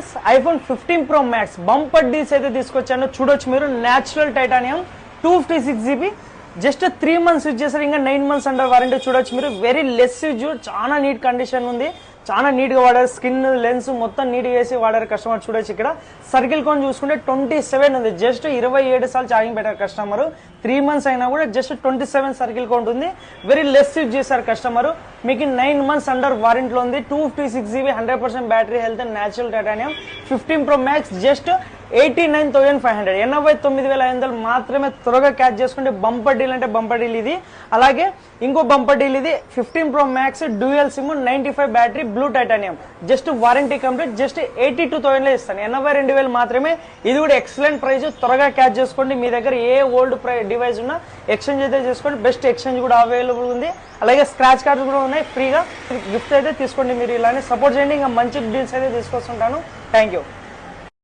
Friends iPhone 15 Pro Max bumper deals అయితే తీసుకొచ్చాను. చూడొచ్చు మీరు, natural titanium 256GB, just 3 months use చేశారు, ఇంకా 9 months అండర్ వారంటీ. చూడొచ్చు మీరు, వెరీ లెస్ యూజ్, చాలా నీట్ కండిషన్ ఉంది, చాలా నీట్ గా వాడారు. స్కిన్ లెన్స్ మొత్తం నీట్ గా వేసి వాడారు కస్టమర్. చూడొచ్చు ఇక్కడ సర్కిల్ కౌంట్ చూసుకుంటే 27 ఉంది, జస్ట్ 27 సార్లు ఛార్జింగ్ పెట్టారు కస్టమర్. 3 months అయినా కూడా జస్ట్ 27 సర్కిల్ కౌంట్ ఉంది, వెరీ లెస్ యూజ్ చేశారు కస్టమర్. మీకు 9 months అండర్ వారంటీలో ఉంది. 256GB 100% battery health and natural titanium 15 Pro Max just 89,500, 89,500 మాత్రమే. త్వరగా క్యాచ్ చేసుకుంటే బంపర్ డీల్ అంటే బంపర్ డీల్ ఇది. అలాగే ఇంకో బంపర్ డీల్ ఇది, 15 Pro Max dual SIM 95 battery blue titanium, just warranty complete, just 82,000 లో ఇస్తాను, 82,000 మాత్రమే. ఇది కూడా ఎక్సలెంట్ ప్రైస్, త్వరగా క్యాచ్ చేసుకోండి. మీ దగ్గర ఏ ఓల్డ్ డివైస్ ఉన్నా ఎక్స్చేంజ్ అయితే చేసుకోండి, బెస్ట్ ఎక్స్చేంజ్ కూడా అవైలబుల్ ఉంది. అలాగే స్క్రాచ్ కార్డ్స్ కూడా ఉన్నాయి, ఫ్రీగా గిఫ్ట్ అయితే తీసుకోండి. మీరు ఇలానే సపోర్ట్ చేయండి, ఇంకా మంచి డీల్స్ అయితే తీసుకొస్తుంటాను. Thank you.